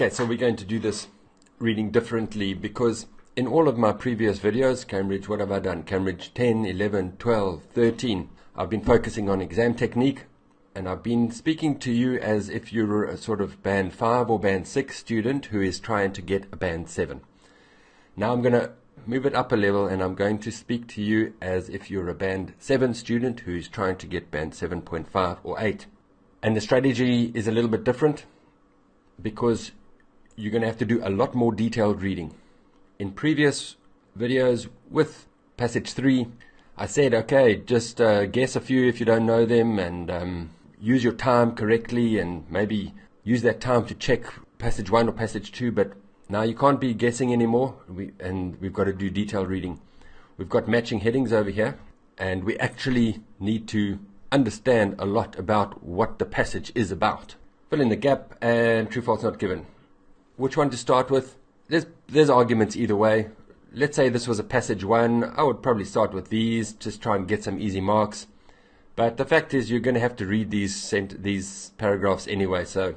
Okay, so we're going to do this reading differently because in all of my previous videos, Cambridge, what have I done? Cambridge 10, 11, 12, 13. I've been focusing on exam technique, and I've been speaking to you as if you're a sort of band 5 or band 6 student who is trying to get a band 7. Now I'm going to move it up a level, and I'm going to speak to you as if you're a band 7 student who's trying to get band 7.5 or 8. And the strategy is a little bit different because you're going to have to do a lot more detailed reading. In previous videos with passage 3, I said, okay, just guess a few if you don't know them, and use your time correctly, and maybe use that time to check passage 1 or passage 2, but now you can't be guessing anymore, and we've got to do detailed reading. We've got matching headings over here, and we actually need to understand a lot about what the passage is about. Fill in the gap, and true, false, not given. Which one to start with? There's arguments either way. Let's say this was a passage 1. I would probably start with these, just try and get some easy marks. But the fact is, you're going to have to read these paragraphs anyway. So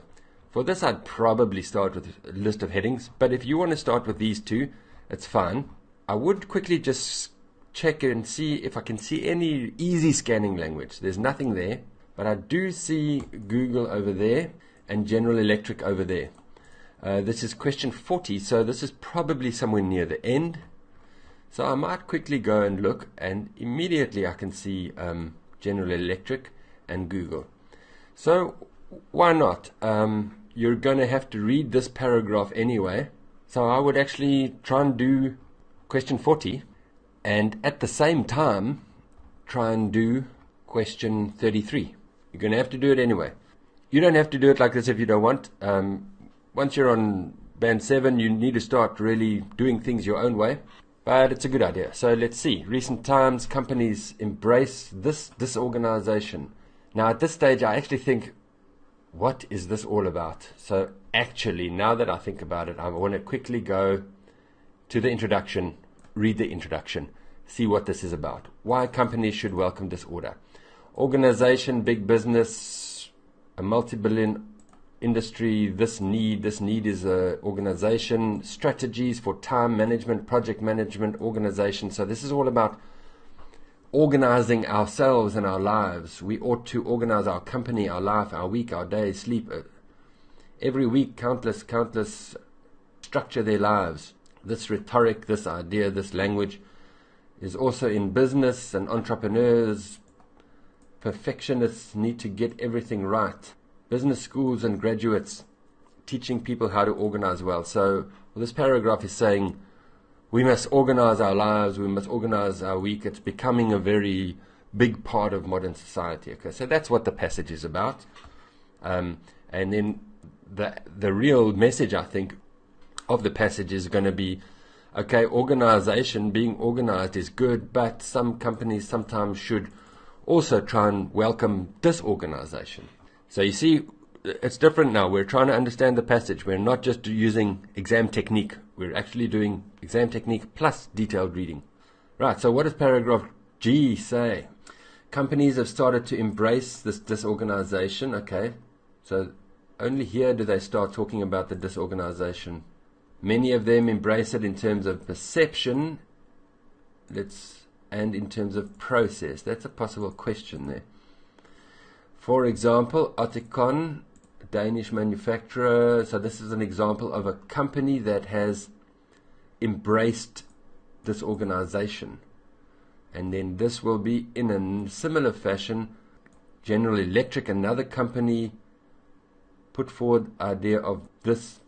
for this, I'd probably start with a list of headings. But if you want to start with these two, it's fine. I would quickly just check and see if I can see any easy scanning language. There's nothing there, but I do see Google over there and General Electric over there. This is question 40, so this is probably somewhere near the end. So I might quickly go and look, and immediately I can see General Electric and Google. So why not? You're going to have to read this paragraph anyway. So I would actually try and do question 40, and at the same time try and do question 33. You're going to have to do it anyway. You don't have to do it like this if you don't want. Once you're on band 7, you need to start really doing things your own way, but it's a good idea. So let's see. Recent times, companies embrace this disorganization. Now at this stage, I actually think, what is this all about? So actually, now that I think about it, I want to quickly go to the introduction, read the introduction, see what this is about. Why companies should welcome disorder. Organization, big business, a multi-billion industry, this need is a organization, strategies for time management, project management, organization. So this is all about organizing ourselves and our lives. We ought to organize our company, our life, our week, our day, sleep. Every week, countless structure their lives. This rhetoric, this idea, this language is also in business, and entrepreneurs, perfectionists need to get everything right. Business schools and graduates teaching people how to organize well. So this paragraph is saying we must organize our lives, we must organize our week. It's becoming a very big part of modern society. Okay, so that's what the passage is about. And then the real message, I think, of the passage is going to be, okay, organization, being organized is good, but some companies sometimes should also try and welcome disorganization. So you see, it's different now. We're trying to understand the passage. We're not just using exam technique. We're actually doing exam technique plus detailed reading. Right, so what does paragraph G say? Companies have started to embrace this disorganization. Okay, so only here do they start talking about the disorganization. Many of them embrace it in terms of perception, and in terms of process. That's a possible question there. For example, Oticon, Danish manufacturer. So this is an example of a company that has embraced this organization. And then this will be in a similar fashion. General Electric, another company, put forward the idea of this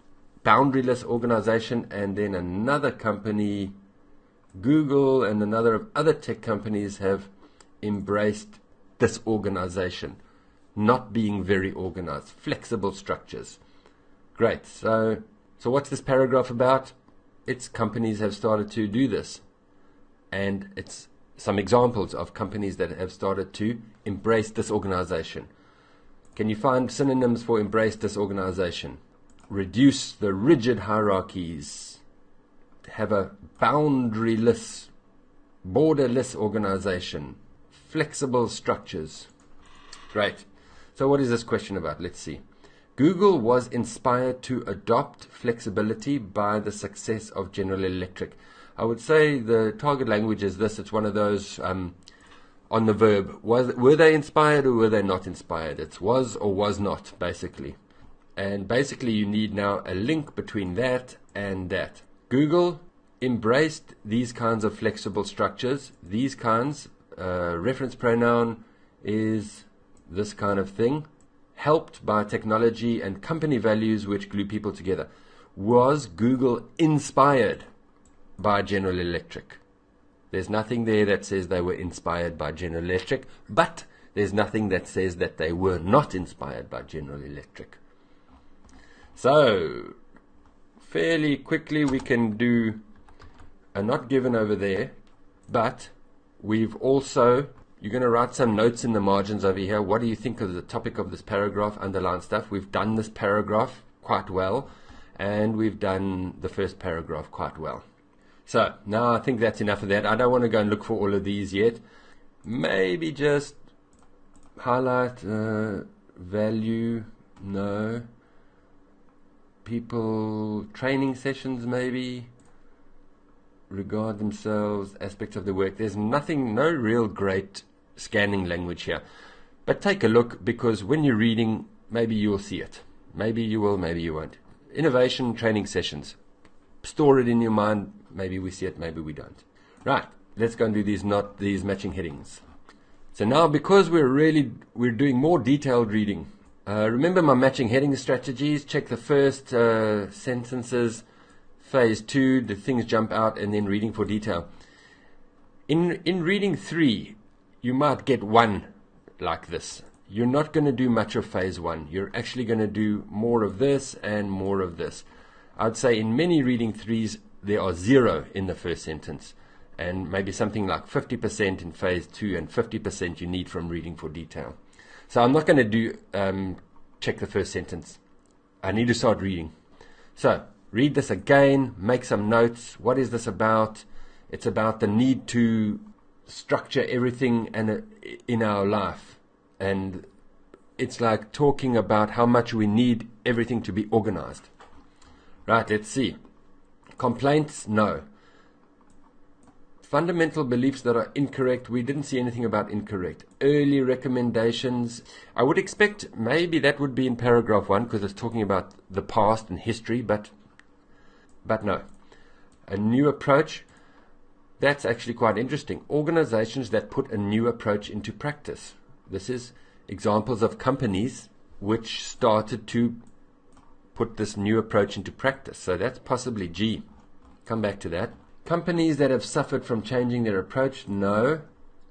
boundaryless organization, and then another company, Google, and another of other tech companies have embraced this organization. Not being very organized, flexible structures. Great. So what's this paragraph about? It's companies have started to do this, and it's some examples of companies that have started to embrace disorganization. Can you find synonyms for embrace disorganization? Reduce the rigid hierarchies, have a boundaryless, borderless organization, flexible structures. Great. So what is this question about? Let's see. Google was inspired to adopt flexibility by the success of General Electric. I would say the target language is this. It's one of those on the verb. Were they inspired or were they not inspired? It's was or was not, basically. And basically you need now a link between that and that. Google embraced these kinds of flexible structures. These kinds, reference pronoun is this kind of thing, helped by technology and company values which glue people together. Was Google inspired by General Electric? There's nothing there that says they were inspired by General Electric, but there's nothing that says that they were not inspired by General Electric. So, fairly quickly we can do a not given over there, but we've also, you're going to write some notes in the margins over here. What do you think of the topic of this paragraph? Underline stuff. We've done this paragraph quite well, and we've done the first paragraph quite well. So, now I think that's enough of that. I don't want to go and look for all of these yet. Maybe just highlight value, no. People, training sessions maybe. Regard themselves, aspects of the work. There's nothing, no real great scanning language here. But take a look, because when you're reading, maybe you'll see it. Maybe you will, maybe you won't. Innovation, training sessions. Store it in your mind. Maybe we see it, maybe we don't. Right, let's go and do these matching headings. So now, because we're doing more detailed reading, remember my matching heading strategies. Check the first sentences, phase 2, the things jump out, and then reading for detail. In reading 3, you might get one like this. You're not going to do much of phase 1. You're actually going to do more of this and more of this. I'd say in many reading 3s, there are 0 in the first sentence, and maybe something like 50% in phase 2 and 50% you need from reading for detail. So I'm not going to do check the first sentence. I need to start reading. So read this again, make some notes. What is this about? It's about the need to structure everything in our life. And it's like talking about how much we need everything to be organized. Right, let's see. Complaints, no. Fundamental beliefs that are incorrect, we didn't see anything about incorrect. Early recommendations, I would expect maybe that would be in paragraph 1 because it's talking about the past and history, but no. A new approach, that's actually quite interesting. Organizations that put a new approach into practice. This is examples of companies which started to put this new approach into practice. So that's possibly G. Come back to that. Companies that have suffered from changing their approach, no.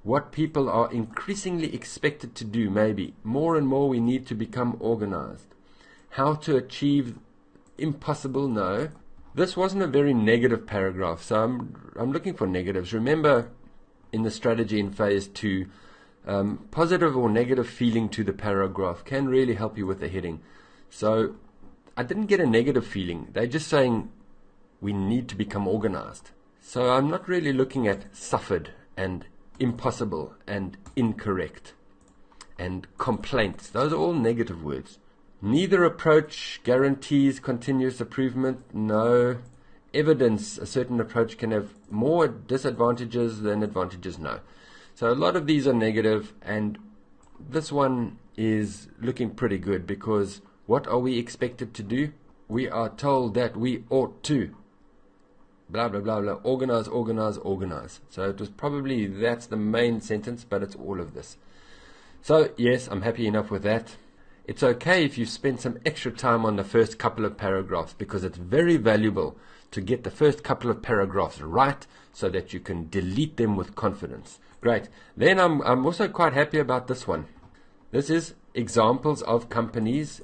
What people are increasingly expected to do, maybe. More and more we need to become organized. How to achieve impossible, no. This wasn't a very negative paragraph, so I'm looking for negatives. Remember, in the strategy in phase 2, positive or negative feeling to the paragraph can really help you with the heading. So I didn't get a negative feeling. They're just saying we need to become organized. So I'm not really looking at suffered and impossible and incorrect and complaints. Those are all negative words. Neither approach guarantees continuous improvement. No. Evidence, a certain approach can have more disadvantages than advantages. No. So a lot of these are negative, and this one is looking pretty good, because what are we expected to do? We are told that we ought to blah blah blah blah, organize, organize, organize. So it was probably, that's the main sentence, but it's all of this. So yes, I'm happy enough with that. It's okay if you spend some extra time on the first couple of paragraphs, because it's very valuable to get the first couple of paragraphs right so that you can delete them with confidence. Great. Then I'm also quite happy about this one. This is examples of companies.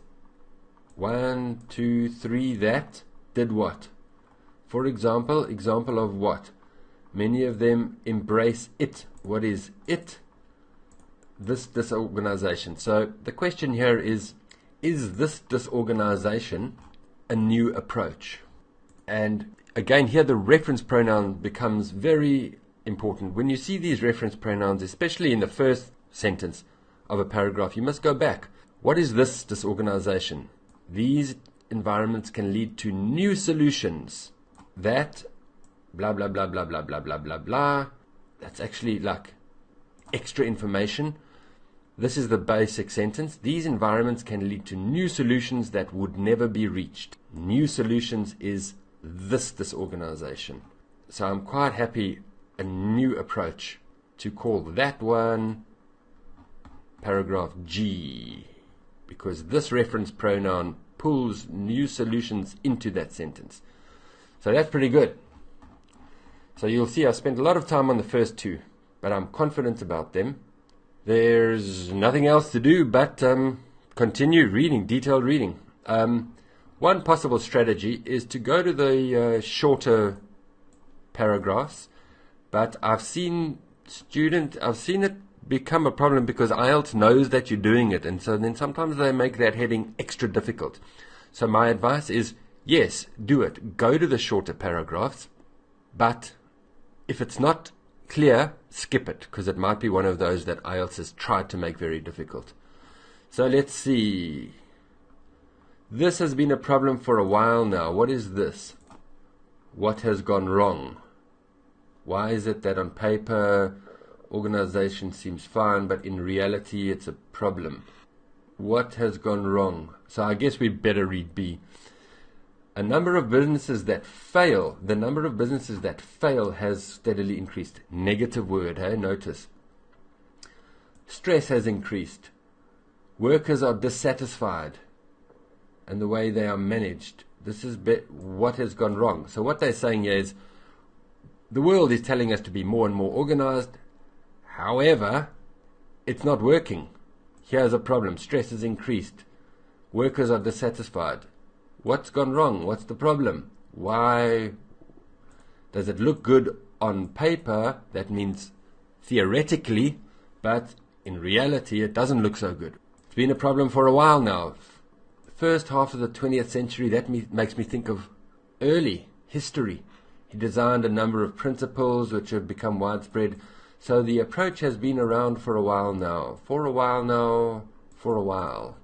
1, 2, 3 that did what? For example, example of what? Many of them embrace it. What is it? This disorganization. So the question here is this disorganization a new approach? And again, here the reference pronoun becomes very important. When you see these reference pronouns, especially in the first sentence of a paragraph, you must go back. What is this disorganization? These environments can lead to new solutions that blah blah blah blah blah blah blah blah blah. That's actually like extra information. This is the basic sentence. These environments can lead to new solutions that would never be reached. New solutions is this disorganization. So I'm quite happy a new approach to call that one paragraph G, because this reference pronoun pulls new solutions into that sentence. So that's pretty good. So you'll see I spent a lot of time on the first two, but I'm confident about them. There's nothing else to do but continue reading, detailed reading. One possible strategy is to go to the shorter paragraphs, but I've seen it become a problem because IELTS knows that you're doing it, and so then sometimes they make that heading extra difficult. So my advice is, yes, do it. Go to the shorter paragraphs, but if it's not clear, skip it, because it might be one of those that IELTS has tried to make very difficult. So let's see. This has been a problem for a while now. What is this? What has gone wrong? Why is it that on paper organization seems fine, but in reality it's a problem? What has gone wrong? So I guess we better read B. A number of businesses that fail, the number of businesses that fail has steadily increased. Negative word, hey? Notice. Stress has increased. Workers are dissatisfied and the way they are managed. This is what has gone wrong. So what they're saying here is the world is telling us to be more and more organized. However, it's not working. Here's a problem. Stress has increased. Workers are dissatisfied. What's gone wrong? What's the problem? Why does it look good on paper? That means theoretically, but in reality it doesn't look so good. It's been a problem for a while now. First half of the 20th century, that makes me think of early history. He designed a number of principles which have become widespread. So the approach has been around for a while now. For a while.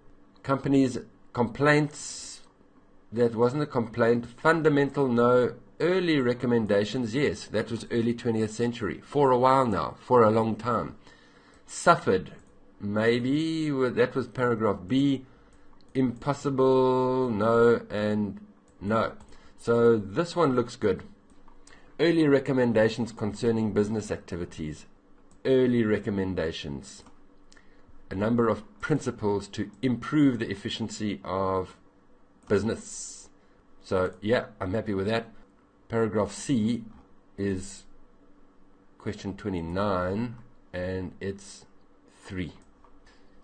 Companies' complaints, that wasn't a complaint. Fundamental, no. Early recommendations, yes. That was early 20th century. For a while now. For a long time. Suffered, maybe. That was paragraph B. Impossible, no, and no. So this one looks good. Early recommendations concerning business activities. Early recommendations. A number of principles to improve the efficiency of business. So yeah, I'm happy with that. Paragraph C is question 29 and it's 3.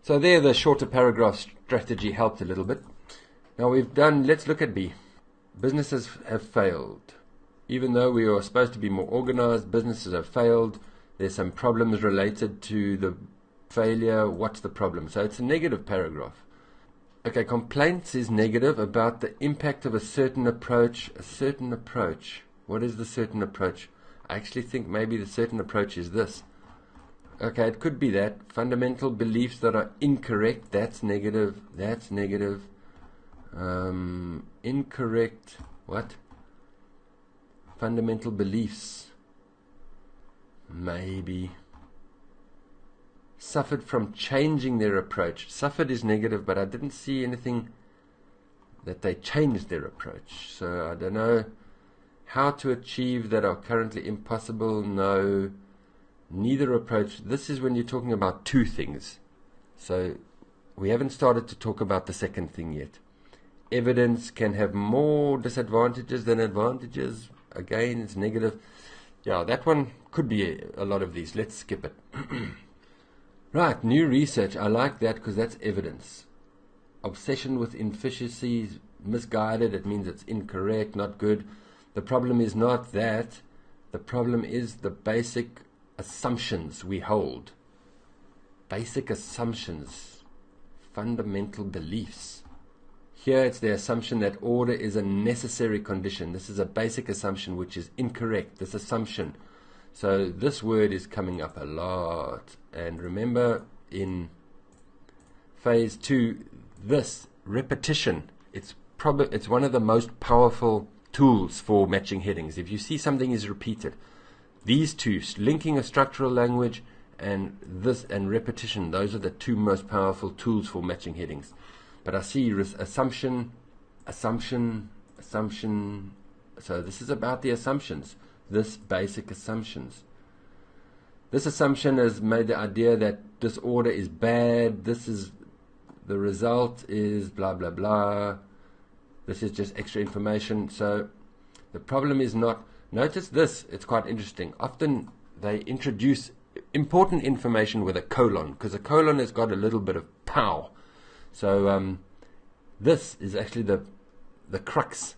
So there the shorter paragraph strategy helped a little bit. Now let's look at B. Businesses have failed. Even though we are supposed to be more organized, businesses have failed. There's some problems related to the failure. What's the problem? So it's a negative paragraph. Okay, complaints is negative about the impact of a certain approach. A certain approach. What is the certain approach? I actually think maybe the certain approach is this. Okay, it could be that. Fundamental beliefs that are incorrect. That's negative. That's negative. Incorrect. What? Fundamental beliefs. Maybe. Suffered from changing their approach. Suffered is negative, but I didn't see anything that they changed their approach. So I don't know. How to achieve that are currently impossible. No. Neither approach. This is when you're talking about two things. So we haven't started to talk about the second thing yet. Evidence can have more disadvantages than advantages. Again, it's negative. Yeah, that one could be a lot of these. Let's skip it. Right, new research. I like that because that's evidence. Obsession with inefficiencies, misguided. It means it's incorrect, not good. The problem is not that. The problem is the basic assumptions we hold. Basic assumptions. Fundamental beliefs. Here it's the assumption that order is a necessary condition. This is a basic assumption which is incorrect, this assumption. So this word is coming up a lot. And remember in phase 2, this repetition It's one of the most powerful tools for matching headings. If you see something is repeated, these two, linking a structural language and repetition, those are the two most powerful tools for matching headings. But I see assumption. So this is about the assumptions, this basic assumptions. This assumption has made the idea that disorder is bad, the result is blah blah blah. This is just extra information. So the problem is not, notice this, it's quite interesting. Often they introduce important information with a colon, because a colon has got a little bit of pow. So this is actually the crux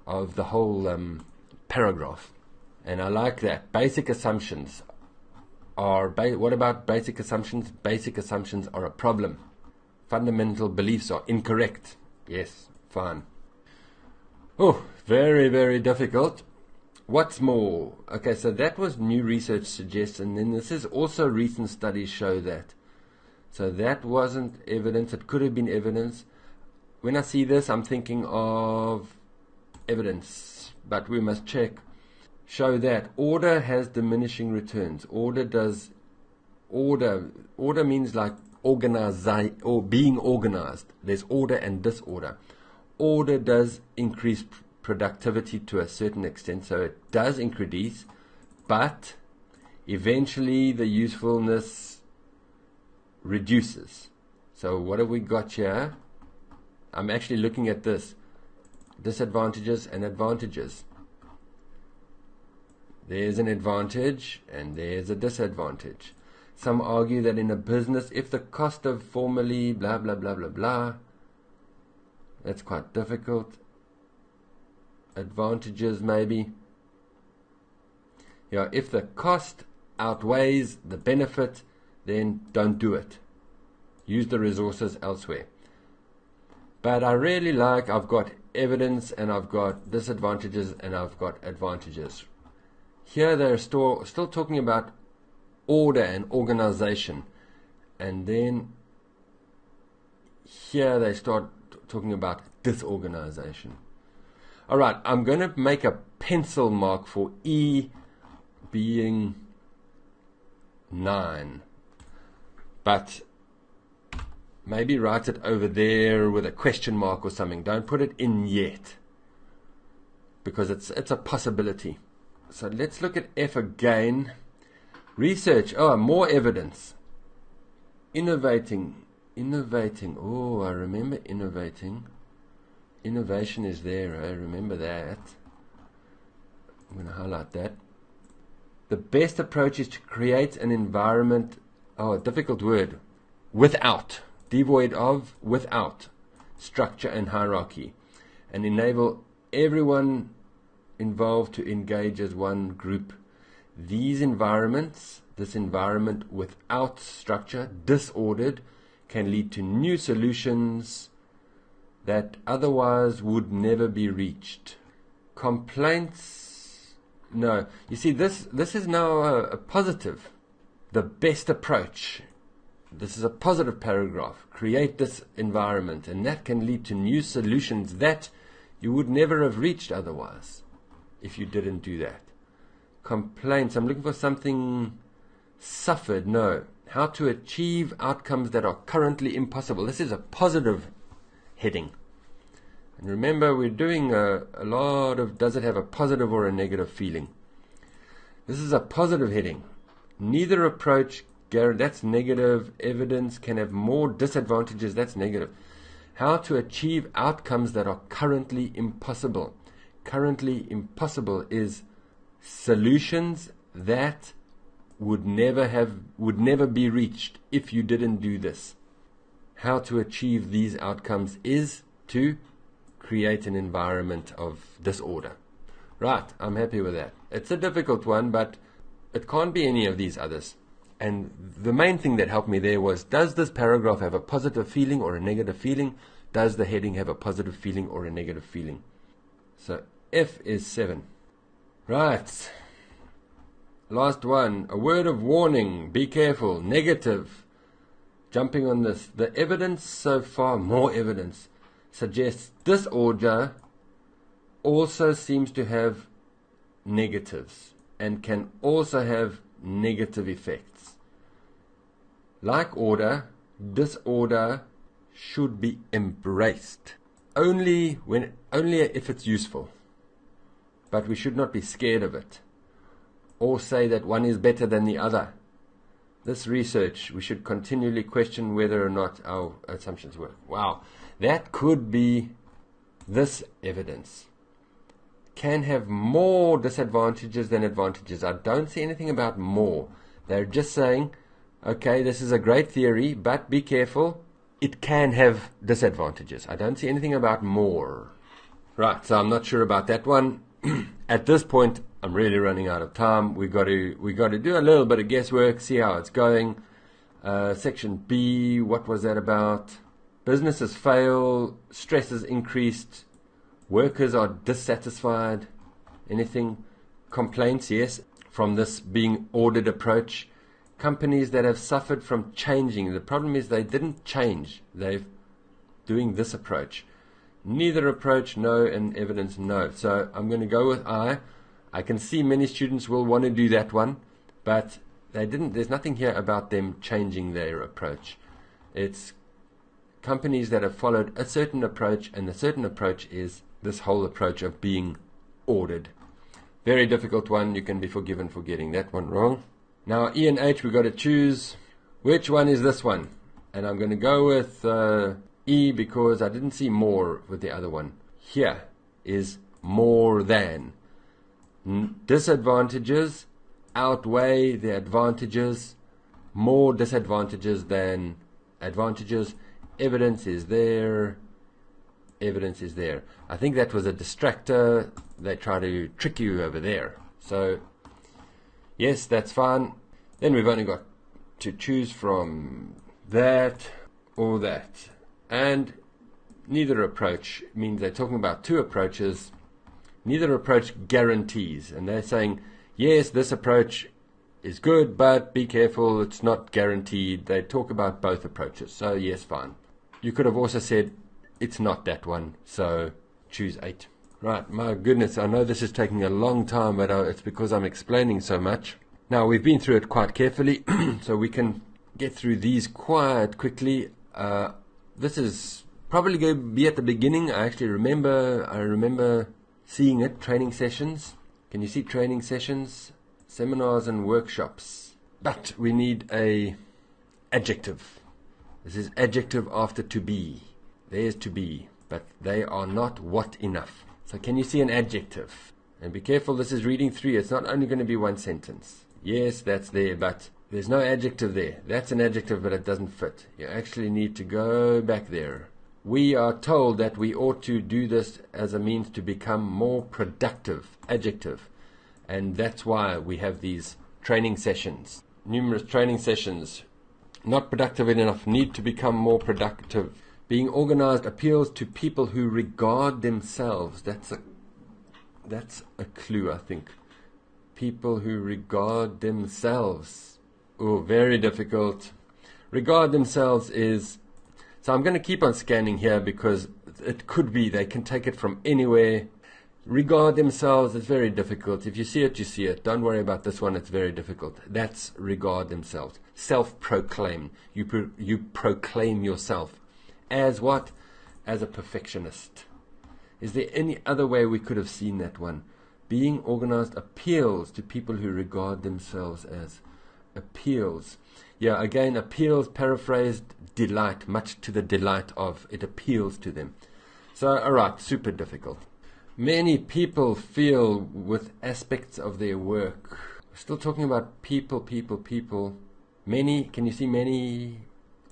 of the whole paragraph. And I like that. Basic assumptions are, what about basic assumptions? Basic assumptions are a problem. Fundamental beliefs are incorrect. Yes, fine. Oh, very, very difficult. What's more? Okay, so that was new research suggests, and then this is also recent studies show that. So that wasn't evidence, it could have been evidence. When I see this, I'm thinking of evidence, but we must check. Show that order has diminishing returns. Order means like or being organized. There's order and disorder. Order does increase productivity to a certain extent, so it does increase, but eventually the usefulness reduces. So what have we got here? I'm actually looking at this. Disadvantages and advantages. There's an advantage and there's a disadvantage. Some argue that in a business, if the cost of formally blah blah blah blah blah, that's quite difficult. Advantages maybe. Yeah, if the cost outweighs the benefit, then don't do it. Use the resources elsewhere. But I really like, I've got evidence and I've got disadvantages and I've got advantages. Here they're still talking about order and organization, and then here they start talking about disorganization. Alright, I'm going to make a pencil mark for E being 9, but maybe write it over there with a question mark or something. Don't put it in yet, because it's a possibility. So let's look at F again. Research, more evidence. Innovating. Oh, I remember innovating. Innovation is there, I remember that. I'm going to highlight that. The best approach is to create an environment, a difficult word, without, devoid of, without structure and hierarchy, and enable everyone involved to engage as one group. This environment without structure, disordered, can lead to new solutions that otherwise would never be reached. Complaints, no. You see, this is now a positive. The best approach. This is a positive paragraph. Create this environment, and that can lead to new solutions that you would never have reached otherwise if you didn't do that. Complaints, I'm looking for something suffered, no. How to achieve outcomes that are currently impossible. This is a positive heading. And remember, we're doing a lot of, does it have a positive or a negative feeling? This is a positive heading. Neither approach, that's negative. Evidence can have more disadvantages, that's negative. How to achieve outcomes that are currently impossible. Currently impossible is solutions that would never be reached if you didn't do this. How to achieve these outcomes is to create an environment of disorder. Right, I'm happy with that. It's a difficult one, but it can't be any of these others. And the main thing that helped me there was, does this paragraph have a positive feeling or a negative feeling? Does the heading have a positive feeling or a negative feeling? So F is 7. Right. Last one. A word of warning. Be careful. Negative. Jumping on this. The evidence so far, more evidence, suggests disorder also seems to have negatives and can also have negative effects. Like order, disorder should be embraced only if it's useful, but we should not be scared of it or say that one is better than the other. This research, we should continually question whether or not our assumptions work. Wow, that could be this evidence. Can have more disadvantages than advantages. I don't see anything about more. They're just saying, okay, this is a great theory, but be careful, it can have disadvantages. I don't see anything about more. Right, so I'm not sure about that one. At this point, I'm really running out of time. We got to do a little bit of guesswork, see how it's going. Section B, what was that about? Businesses fail, stress is increased, workers are dissatisfied. Anything? Complaints, yes, from this being ordered approach. Companies that have suffered from changing. The problem is they didn't change. They're doing this approach. Neither approach, no, and evidence, no. So I'm going to go with I. I can see many students will want to do that one, but they didn't. There's nothing here about them changing their approach. It's companies that have followed a certain approach, and the certain approach is this whole approach of being ordered. Very difficult one. You can be forgiven for getting that one wrong. Now E and H, we've got to choose which one is this one, and I'm going to go with E because I didn't see more with the other one. Here is more than. Disadvantages outweigh the advantages. More disadvantages than advantages. Evidence is there. Evidence is there. I think that was a distractor. They try to trick you over there. So yes, that's fine. Then we've only got to choose from that or that. And neither approach means they're talking about two approaches. Neither approach guarantees. And they're saying, yes, this approach is good, but be careful, it's not guaranteed. They talk about both approaches. So yes, fine. You could have also said, it's not that one, so choose 8. Right, my goodness, I know this is taking a long time, but it's because I'm explaining so much. Now, we've been through it quite carefully, so we can get through these quite quickly. This is probably going to be at the beginning. I remember seeing it, training sessions. Can you see training sessions? Seminars and workshops. But we need a adjective. This is adjective after to be. There's to be, but they are not what enough. So can you see an adjective? And be careful, this is reading 3. It's not only going to be one sentence. Yes, that's there, but there's no adjective there. That's an adjective, but it doesn't fit. You actually need to go back there. We are told that we ought to do this as a means to become more productive. Adjective. And that's why we have these training sessions. Numerous training sessions. Not productive enough. Need to become more productive. Being organized appeals to people who regard themselves. That's a clue, I think. People who regard themselves. Oh, very difficult. Regard themselves is... So I'm going to keep on scanning here because it could be they can take it from anywhere. Regard themselves is very difficult. If you see it, you see it. Don't worry about this one. It's very difficult. That's regard themselves. Self-proclaim. You proclaim yourself. As what? As a perfectionist. Is there any other way we could have seen that one? Being organized appeals to people who regard themselves as. Appeals. Yeah, again, appeals, paraphrased, delight, much to the delight of. It appeals to them. So, alright, super difficult. Many people feel with aspects of their work. We're still talking about people. Many, can you see many?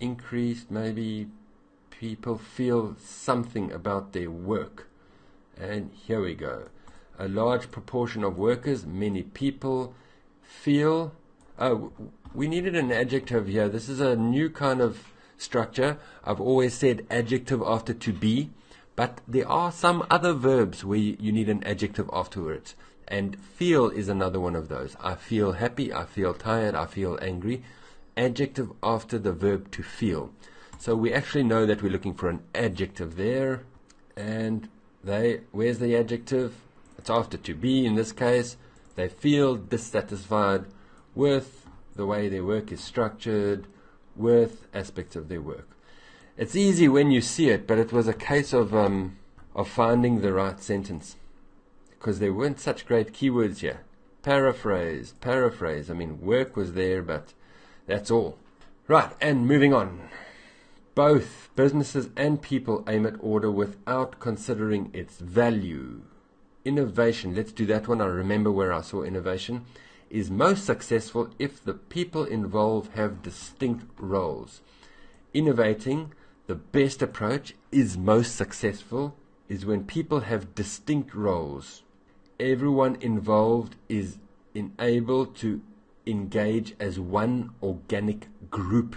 Increased, maybe. People feel something about their work. And here we go. A large proportion of workers, many people, feel... Oh, we needed an adjective here. This is a new kind of structure. I've always said adjective after to be, but there are some other verbs where you need an adjective afterwards. And feel is another one of those. I feel happy, I feel tired, I feel angry. Adjective after the verb to feel. So we actually know that we're looking for an adjective there. and where's the adjective? It's after to be in this case. They feel dissatisfied with the way their work is structured, with aspects of their work. It's easy when you see it, but it was a case of finding the right sentence, because there weren't such great keywords here. Paraphrase. I mean, work was there, but that's all. Right, and moving on. Both businesses and people aim at order without considering its value. Innovation, let's do that one. I remember where I saw innovation, is most successful if the people involved have distinct roles. Innovating, the best approach, is most successful, is when people have distinct roles. Everyone involved is enabled to engage as one organic group.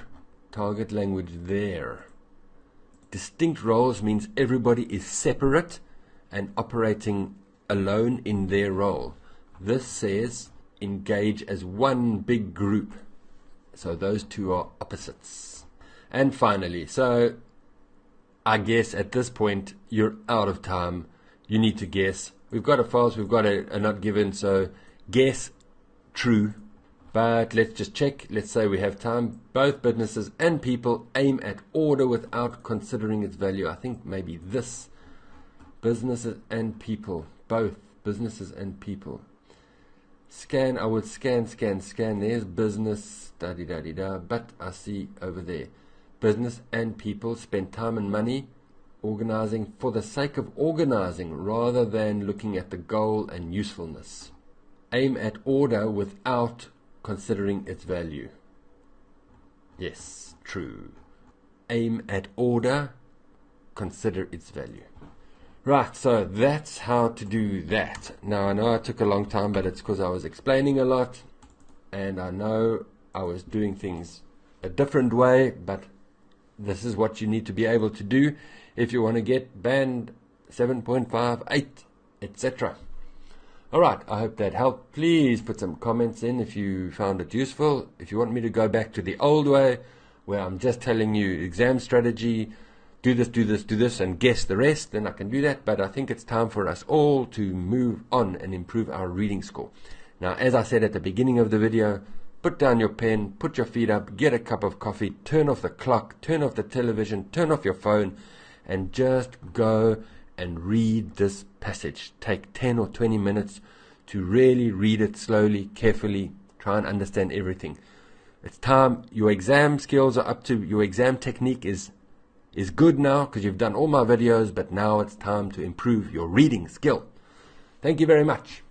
Target language there. Distinct roles means everybody is separate and operating alone in their role. This says engage as one big group. So those two are opposites. And finally, so I guess at this point you're out of time. You need to guess. We've got a false, we've got a not given, so guess true. But let's just check. Let's say we have time. Both businesses and people aim at order without considering its value. I think maybe this. Businesses and people. Both businesses and people. Scan, I would scan. There's business, da-di-da-di-da. But I see over there. Business and people spend time and money organizing for the sake of organizing rather than looking at the goal and usefulness. Aim at order without considering its value. Yes, true. Aim at order, consider its value. Right, so that's how to do that. Now I know it took a long time, but it's because I was explaining a lot, and I know I was doing things a different way, but this is what you need to be able to do if you want to get band 7.5, 8, etc. Alright, I hope that helped. Please put some comments in if you found it useful. If you want me to go back to the old way, where I'm just telling you exam strategy, do this, and guess the rest, then I can do that. But I think it's time for us all to move on and improve our reading score. Now, as I said at the beginning of the video, put down your pen, put your feet up, get a cup of coffee, turn off the clock, turn off the television, turn off your phone, and just go and read this passage. Take 10 or 20 minutes to really read it slowly, carefully, try and understand everything. It's time. Your exam skills are up to, your exam technique is good now because you've done all my videos, but now it's time to improve your reading skill. Thank you very much.